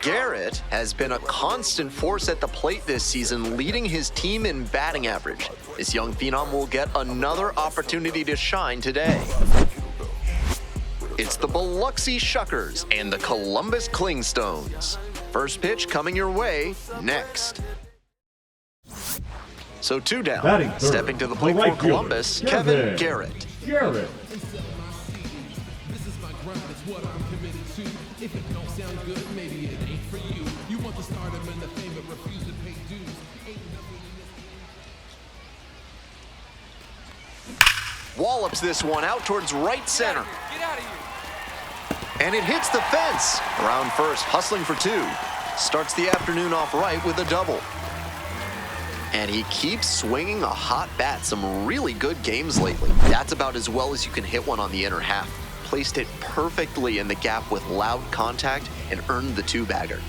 Garrett has been a constant force at the plate this season, leading his team in batting average. This young phenom will get another opportunity to shine today. It's the Biloxi Shuckers and the Columbus Clingstones. First pitch coming your way next. So 2 down. Stepping to the plate for Columbus, Kevin Garrett. If it don't sound good, maybe it ain't for you. You want to start him in the fame but refuse to pay dues. Wallops this one out towards right center. Get out of here. And it hits the fence. Around first, hustling for 2. Starts the afternoon off right with a double. And he keeps swinging a hot bat. Some really good games lately. That's about as well as you can hit one on the inner half. Placed it perfectly in the gap with loud contact and earned the 2-bagger.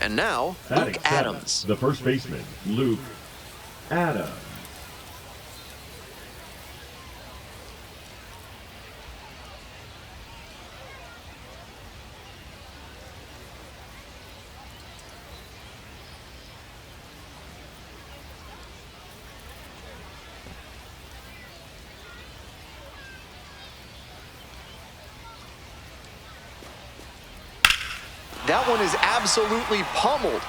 And now, Luke Adams. The first baseman, Luke Adams. That one is absolutely pummeled.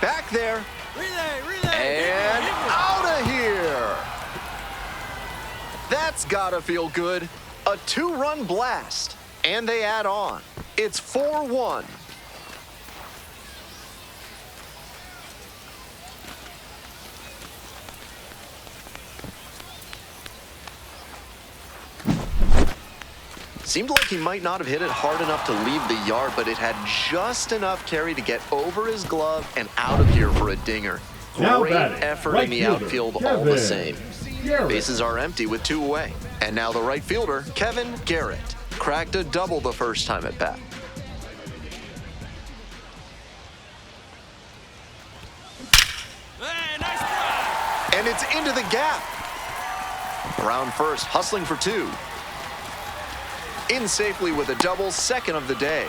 Back there. And out of here. That's gotta feel good. A 2-run blast. And they add on. It's 4-1. Seemed like he might not have hit it hard enough to leave the yard, but it had just enough carry to get over his glove and out of here for a dinger. Great effort in the outfield all the same. Bases are empty with 2 away. And now the right fielder, Kevin Garrett, cracked a double the first time at bat. Hey, nice drive. And it's into the gap. Around first, hustling for 2. In safely with a double, second of the day.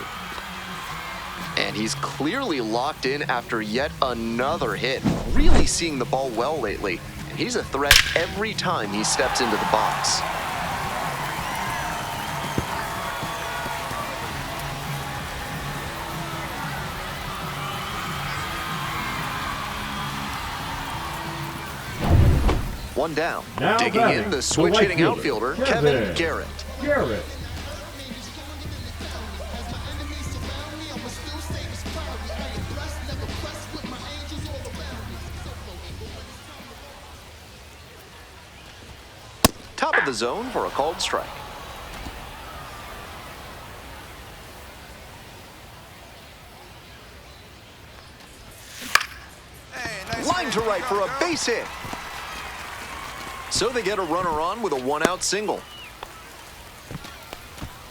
And he's clearly locked in after yet another hit. Really seeing the ball well lately. And he's a threat every time he steps into the box. One down. Now digging in the switch-hitting outfielder, Kevin Garrett. Top of the zone for a called strike. Hey, nice Line to right for a base hit. So they get a runner on with a 1-out single.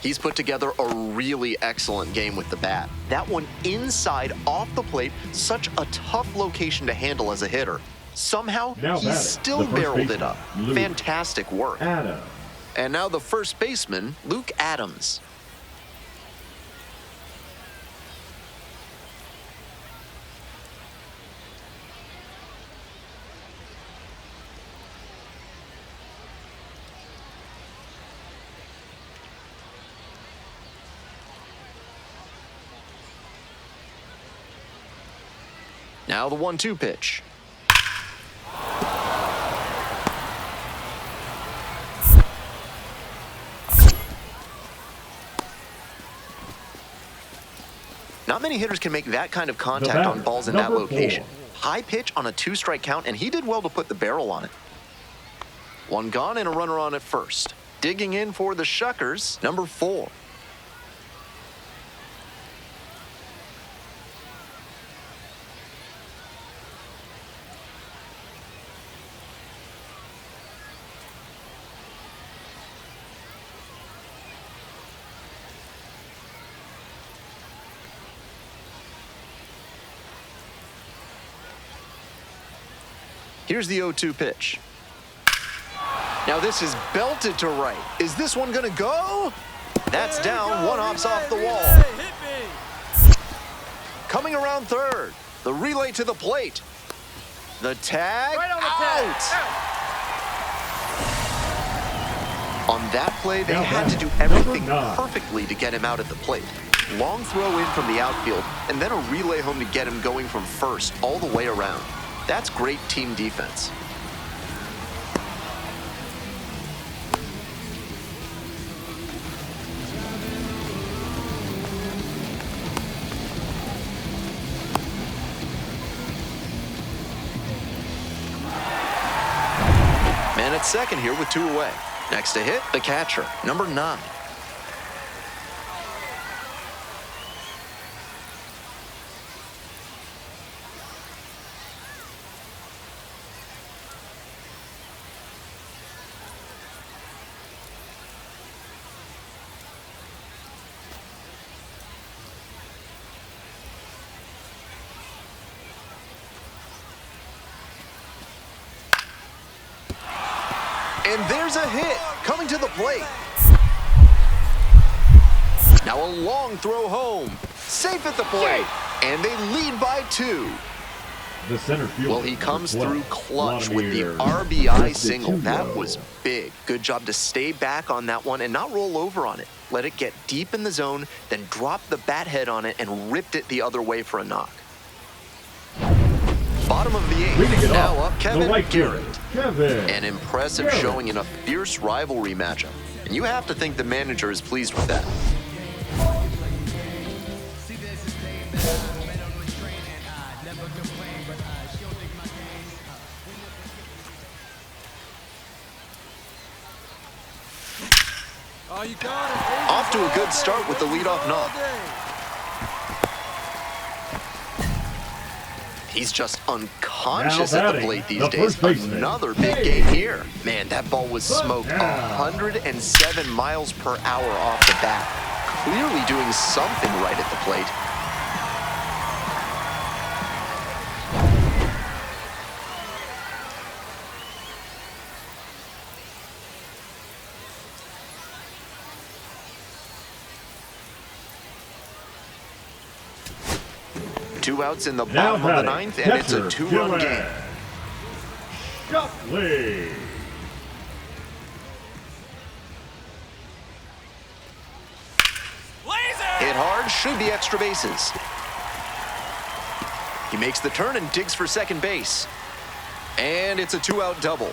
He's put together a really excellent game with the bat. That one inside off the plate, such a tough location to handle as a hitter. Somehow, he still barreled it up. Fantastic work. And now the first baseman, Luke Adams. Now the 1-2 pitch. Not many hitters can make that kind of contact on balls in that location. High pitch on a 2-strike count, and he did well to put the barrel on it. One gone and a runner on at first. Digging in for the Shuckers, number 4. Here's the 0-2 pitch. Now Now this is belted to right. Is this one gonna go? That's down, one hops off the wall. Coming around third, the relay to the plate. The tag, out! On that play, they had to do everything perfectly to get him out at the plate. Long throw in from the outfield, and then a relay home to get him going from first all the way around. That's great team defense. Man at second here with 2 away. Next to hit, the catcher, number 9. And there's a hit coming to the plate. Now a long throw home. Safe at the plate. And they lead by 2. The center fielder. Well, he comes through clutch with the RBI single. That was big. Good job to stay back on that one and not roll over on it. Let it get deep in the zone, then drop the bat head on it and ripped it the other way for a knock. Bottom of the 8th. Now up Kevin Garrett. An impressive showing in a fierce rivalry matchup. And you have to think the manager is pleased with that. Off to a good start with the leadoff knock. He's just unconscious at the plate these days. Another big game here. Man, that ball was smoked 107 miles per hour off the bat. Clearly doing something right at the plate. Two outs in the bottom of the 9th, and it's a 2-run game. Shotley. Hit hard, should be extra bases. He makes the turn and digs for second base. And it's a 2-out double.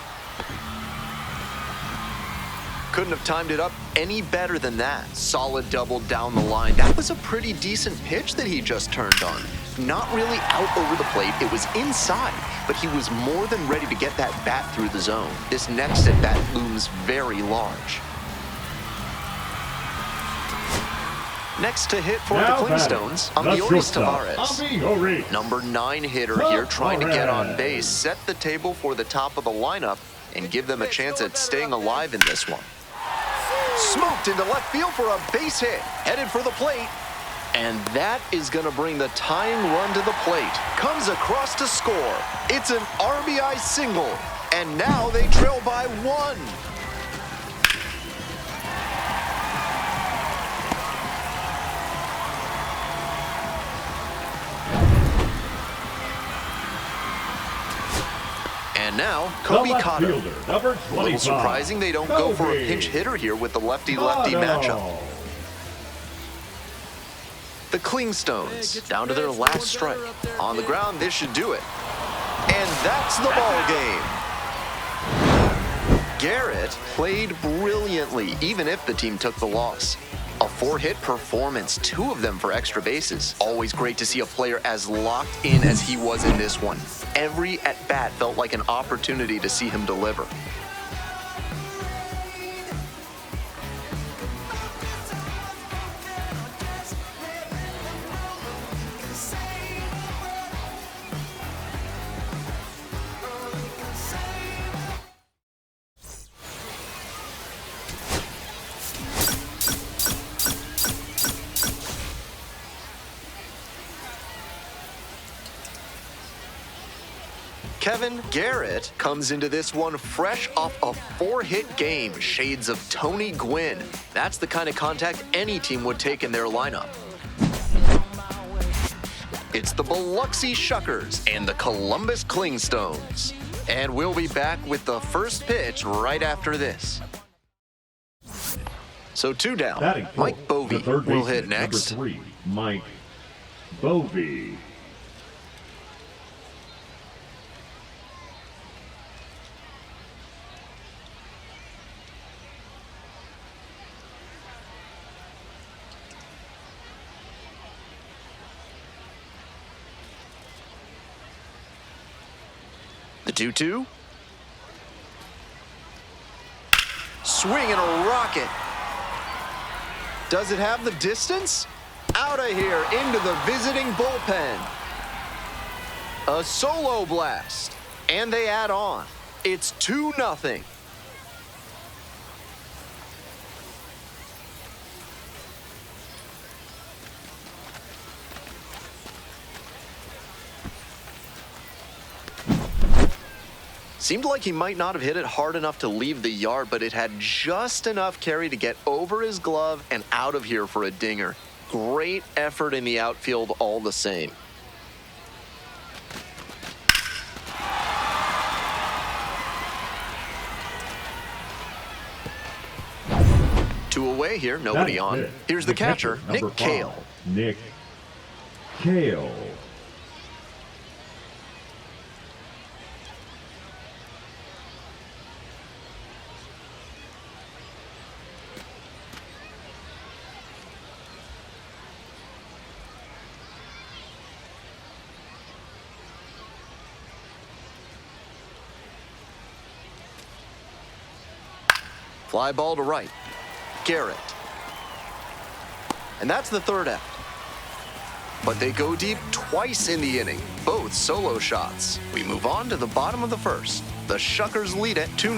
Couldn't have timed it up any better than that. Solid double down the line. That was a pretty decent pitch that he just turned on. Not really out over the plate, it was inside, but he was more than ready to get that bat through the zone. This next at bat looms very large. Next to hit for the Clingstones, Amioris Tavares. Number 9 hitter here trying to get on base, set the table for the top of the lineup, and give them a chance at staying alive in this one. Smoked into left field for a base hit, headed for the plate. And that is going to bring the tying run to the plate. Comes across to score. It's an RBI single. And now they trail by 1. And now, Kobe Cotter. A little surprising they don't go for a pinch hitter here with the lefty-lefty matchup. The Clingstones, down to their last strike. On the ground, this should do it. And that's the ball game. Garrett played brilliantly, even if the team took the loss. A 4-hit performance, 2 of them for extra bases. Always great to see a player as locked in as he was in this one. Every at-bat felt like an opportunity to see him deliver. Garrett comes into this one fresh off a 4-hit game, shades of Tony Gwynn. That's the kind of contact any team would take in their lineup. It's the Biloxi Shuckers and the Columbus Clingstones. And we'll be back with the first pitch right after this. So 2 down. Mike Bovey will hit next. Number 3, Mike Bovey. The 2-2. Swing and a rocket. Does it have the distance? Out of here into the visiting bullpen. A solo blast. And they add on. It's 2-0. Seemed like he might not have hit it hard enough to leave the yard, but it had just enough carry to get over his glove and out of here for a dinger. Great effort in the outfield all the same. Two away here, nobody on. Here's the catcher, Nick Cale. Nick Cale. Fly ball to right. Garrett. And that's the 3rd out. But they go deep twice in the inning, both solo shots. We move on to the bottom of the 1st. The Shuckers lead it 2-0.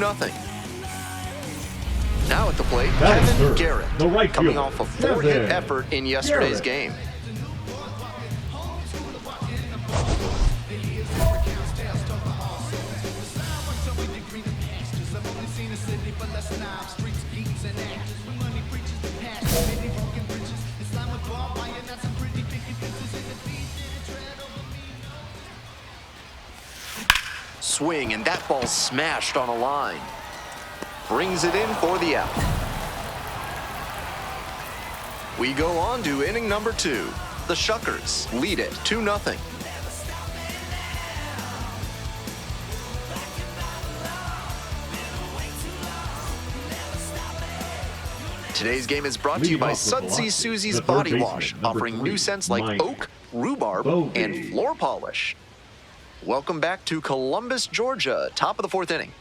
Now at the plate, Kevin Garrett, coming off a 4-hit effort in yesterday's game. Swing, and that ball smashed on a line. Brings it in for the out. We go on to inning number 2. The Shuckers lead it 2-0. Today's game is brought to you by Sudsy Susie's Body Wash, offering new scents like oak, rhubarb, and floor polish. Welcome back to Columbus, Georgia, top of the 4th inning.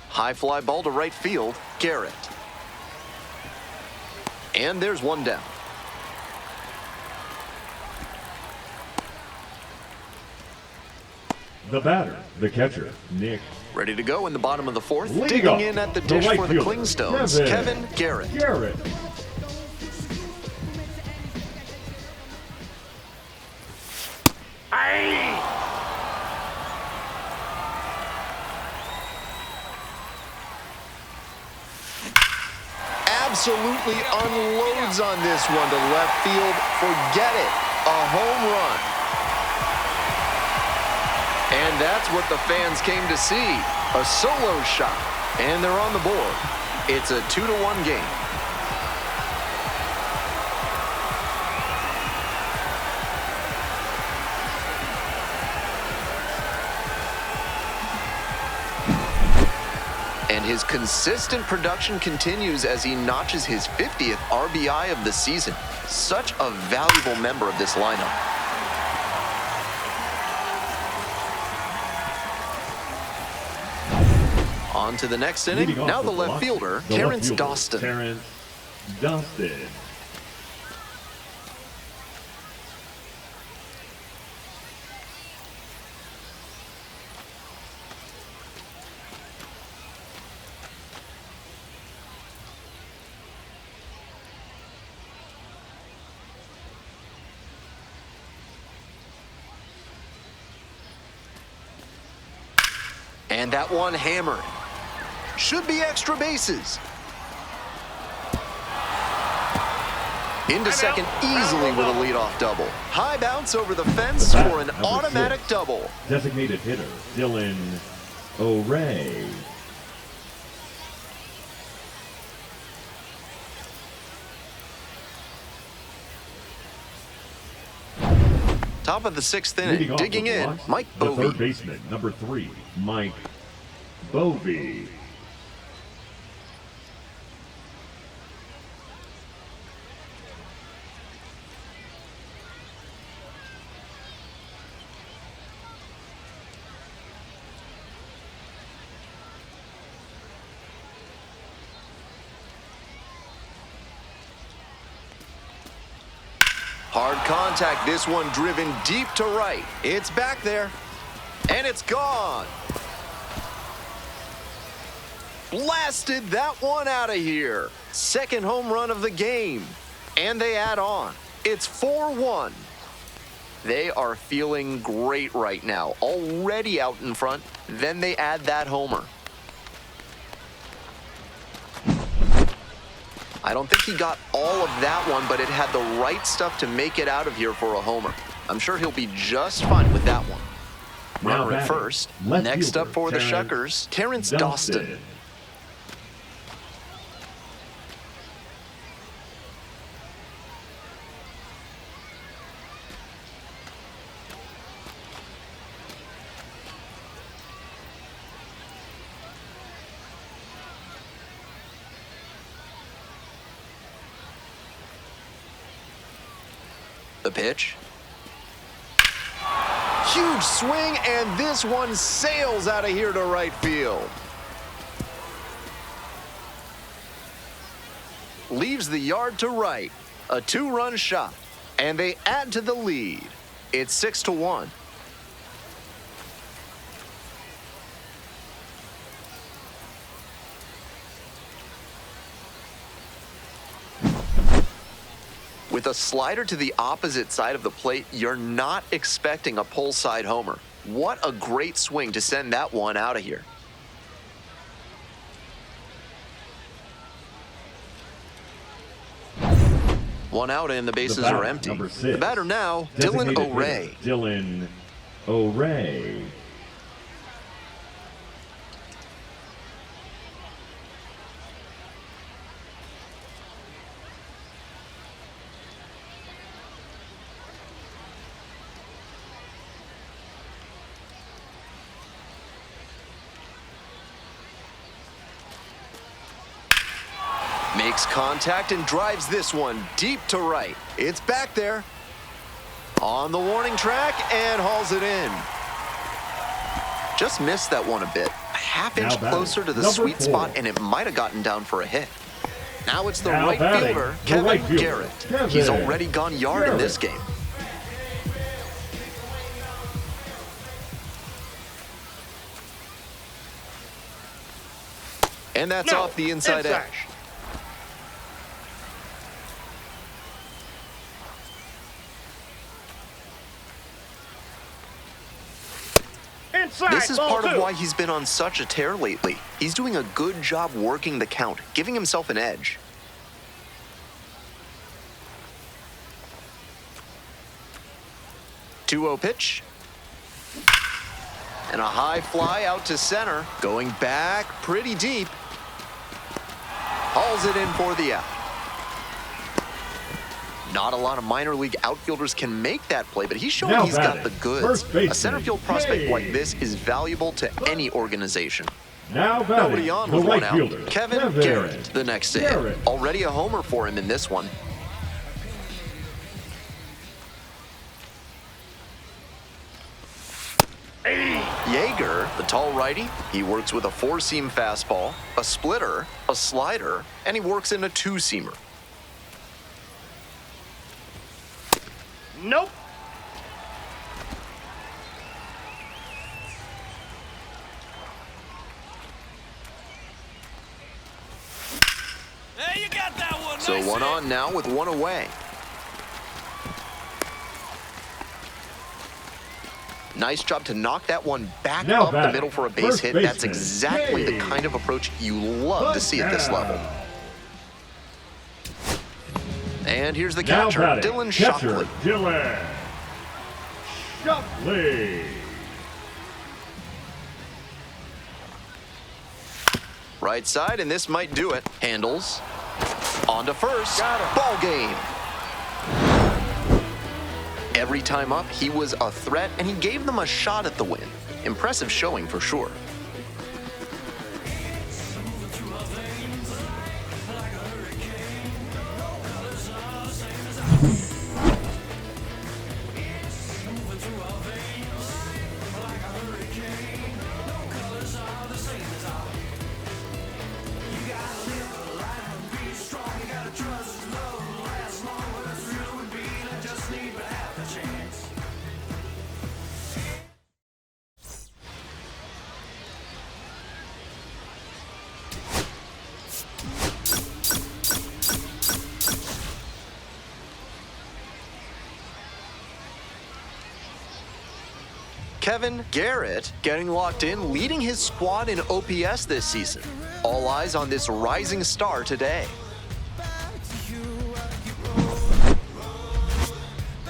High fly ball to right field, Garrett. And there's 1 down. The batter, the catcher, Nick. Ready to go in the bottom of the 4th. Digging in at the dish for the Clingstones, Kevin Garrett. Absolutely unloads on this one to left field. Forget it. A home run. And that's what the fans came to see. A solo shot. And they're on the board. It's a 2-1 game. And his consistent production continues as he notches his 50th RBI of the season. Such a valuable member of this lineup. On to the next inning. Now the left fielder, Terrence Dawson. And that one hammered. Should be extra bases. Into second easily with a leadoff double. High bounce over the fence for an automatic double. Designated hitter, Dylan O'Ray. Top of the sixth inning, digging in, Mike The third Bovee. baseman, number 3, Mike Bovee. Hard contact, this one driven deep to right. It's back there, and it's gone. Blasted that one out of here. Second home run of the game, and they add on. It's 4-1. They are feeling great right now, already out in front. Then they add that homer. I don't think he got all of that one, but it had the right stuff to make it out of here for a homer. I'm sure he'll be just fine with that one. Runner at first. Next up for the Shuckers, Terrence Dawson. The pitch. Huge swing, and this one sails out of here to right field. Leaves the yard to right. A 2-run shot, and they add to the lead. It's 6-1. With a slider to the opposite side of the plate, you're not expecting a pull side homer. What a great swing to send that one out of here. One out and the bases are empty. The batter now, Dylan O'Ray. Dylan O'Ray. Makes contact and drives this one deep to right. It's back there. On the warning track and hauls it in. Just missed that one a bit. A half-inch closer to the sweet spot, and it might have gotten down for a hit. Now it's the right fielder, Kevin Garrett. He's already gone yard in this game. And that's off the inside edge. This is part of why he's been on such a tear lately. He's doing a good job working the count, giving himself an edge. Two-oh pitch. And a high fly out to center. Going back pretty deep. Hauls it in for the out. Not a lot of minor league outfielders can make that play, but he's showing he's got the goods. A center field prospect like this is valuable to any organization. Nobody on with one out. Kevin Garrett, the next to hit. Already a homer for him in this one. Yeager, the tall righty, he works with a four-seam fastball, a splitter, a slider, and he works in a two-seamer. Nope. Hey, you got that one. So one on now with one away. Nice job to knock that one back Now up the batting, middle for a base first hit. That's baseman, exactly the kind of approach you love to see at this level. And here's the Now catcher, batting, Dylan catcher, Shockley. Dylan Shockley. Right side, and this might do it. Handles. On to first. Ball game. Every time up, he was a threat, and he gave them a shot at the win. Impressive showing for sure. Garrett getting locked in, leading his squad in OPS this season. All eyes on this rising star today.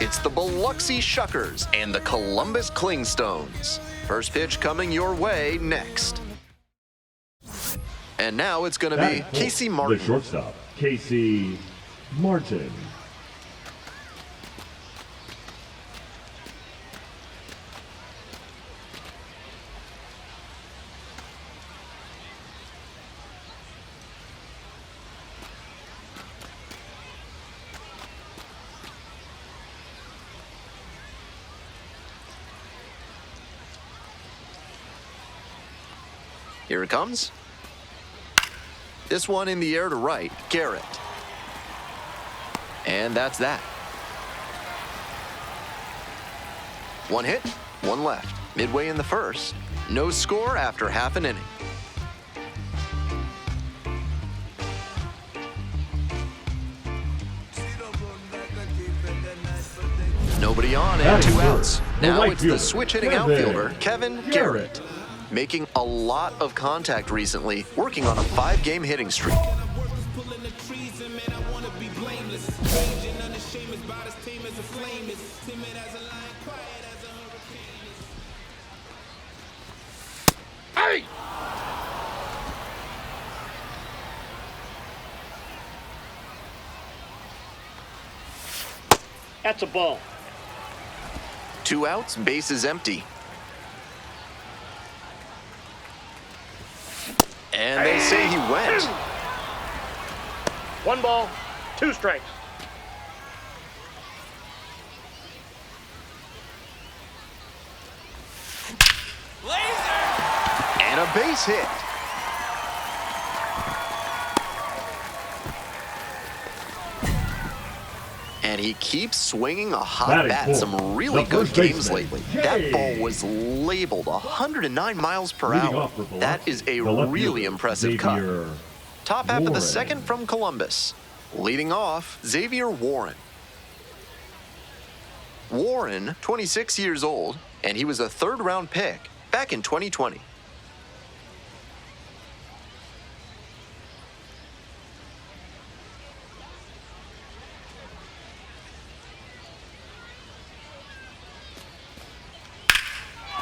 It's the Biloxi Shuckers and the Columbus Clingstones. First pitch coming your way next. And now it's going to be Casey Martin. The shortstop, Casey Martin. Here it comes. This one in the air to right, Garrett. And that's that. One hit, one left. Midway in the first. No score after half an inning. Nobody on and 2 outs. Now it's the switch hitting outfielder, Kevin Garrett. Making a lot of contact recently, working on a 5-game hitting streak. Hey! That's a ball. 2 outs, base is empty. And they say he went. 1 ball, 2 strikes. And a base hit. And he keeps swinging a hot bat. Some really good games lately. That ball was labeled 109 miles per hour. That is a really impressive cut. Top half of the second from Columbus. Leading off, Xavier Warren. Warren, 26 years old, and he was a 3rd-round pick back in 2020.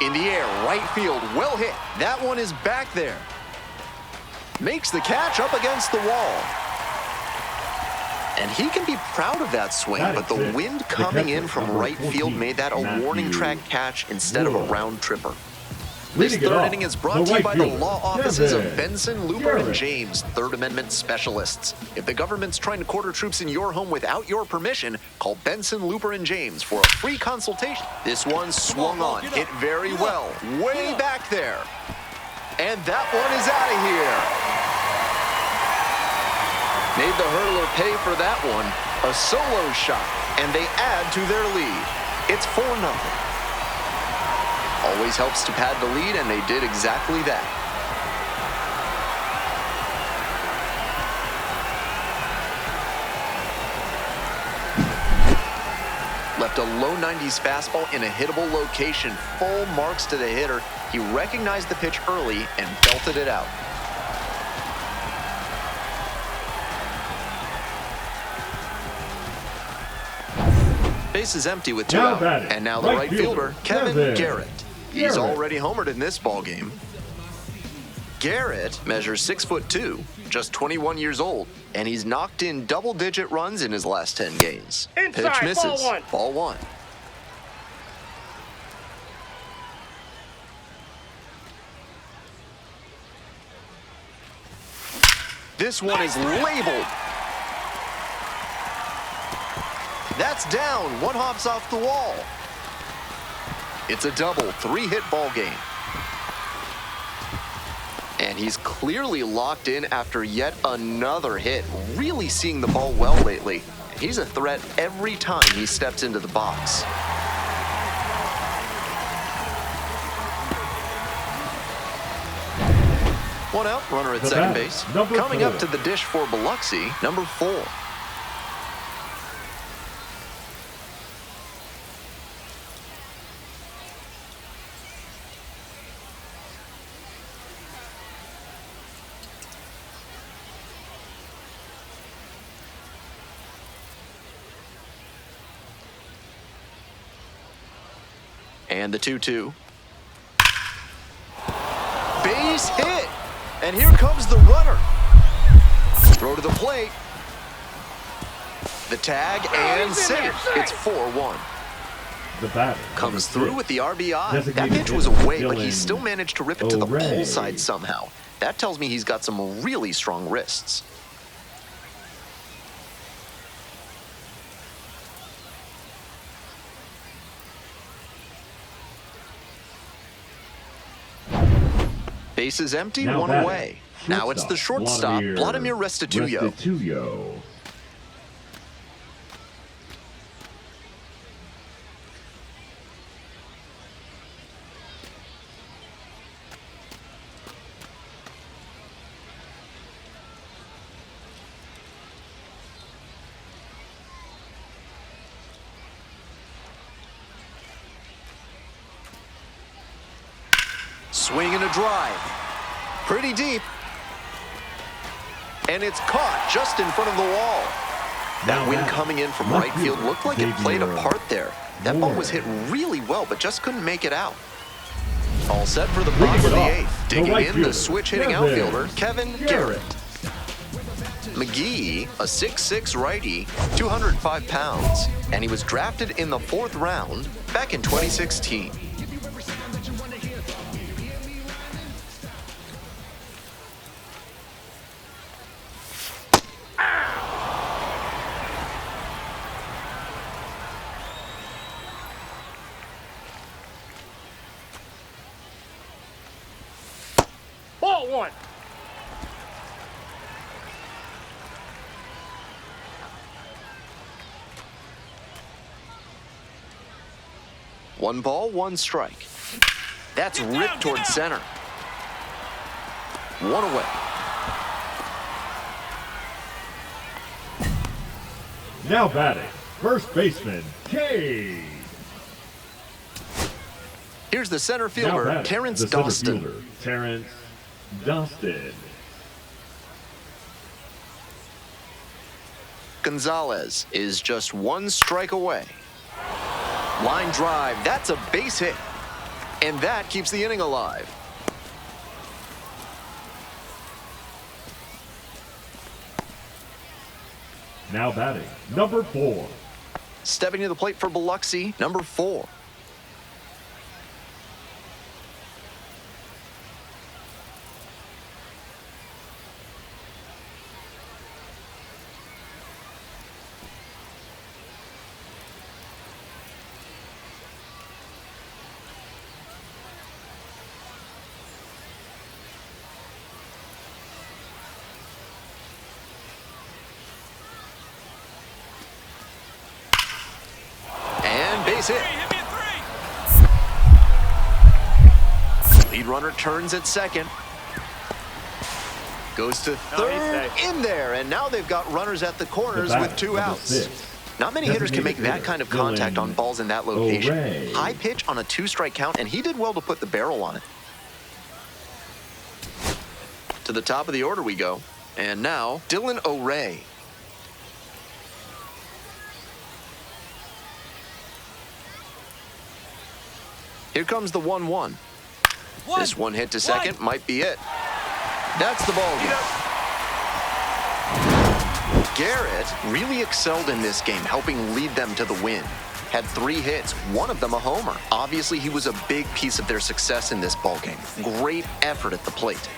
In the air, right field, well hit. That one is back there. Makes the catch up against the wall. And he can be proud of that swing, but the wind coming in from right field made that a warning track catch instead of a round tripper. This 3rd inning is brought to you by the law offices of Benson, Looper, and James, 3rd Amendment specialists. If the government's trying to quarter troops in your home without your permission, call Benson, Looper, and James for a free consultation. This one swung on, hit very well, way back there. And that one is out of here. Made the hurdler pay for that one. A solo shot, and they add to their lead. It's 4-0. Always helps to pad the lead, and they did exactly that. Left a low 90s fastball in a hittable location. Full marks to the hitter. He recognized the pitch early and belted it out. Base is empty with 2 out. And now the right fielder, Kevin Garrett. He's already homered in this ballgame. Garrett measures 6'2", just 21 years old, and he's knocked in double-digit runs in his last 10 games. Inside, Pitch misses. ball 1. Ball 1. This one is labeled. That's down. One hops off the wall. It's a double, 3-hit ball game. And he's clearly locked in after yet another hit. Really seeing the ball well lately. He's a threat every time he steps into the box. One out, runner at second base. Coming up to the dish for Biloxi, number 4. And the 2-2. Base hit! And here comes the runner. Throw to the plate. The tag and safe. It's 4-1. The batter comes through with the RBI. That pitch was away, but he still managed to rip it to the pull side somehow. That tells me he's got some really strong wrists. Base is empty, one away. Now it's the shortstop, Vladimir Restituyo. Swing and a drive. Pretty deep. And it's caught just in front of the wall. That wind coming in from right field looked like it played a part there. That ball was hit really well, but just couldn't make it out. All set for the bottom of the 8th. Digging in, the switch-hitting outfielder, Kevin Garrett. McGee, a 6'6" righty, 205 pounds, and he was drafted in the 4th round back in 2016. Ball 1. One ball, one strike. That's ripped towards center. One away. Now batting, first baseman, Cade. Here's the center fielder, Terrence Dawson. Terrence Dawson. Gonzalez is just one strike away. Line drive, that's a base hit. And that keeps the inning alive. Now batting, number 4. Stepping to the plate for Biloxi, number 4. Base hit. Lead runner turns at second. Goes to third, in there, and now they've got runners at the corners with 2 outs. Not many hitters can make that kind of contact on balls in that location. High pitch on a 2-strike count, and he did well to put the barrel on it. To the top of the order we go. And now, Dylan O'Ray. Here comes the 1-1. This one hit to second might be it. That's the ball game. Garrett really excelled in this game, helping lead them to the win. Had 3 hits, one of them a homer. Obviously, he was a big piece of their success in this ball game. Great effort at the plate.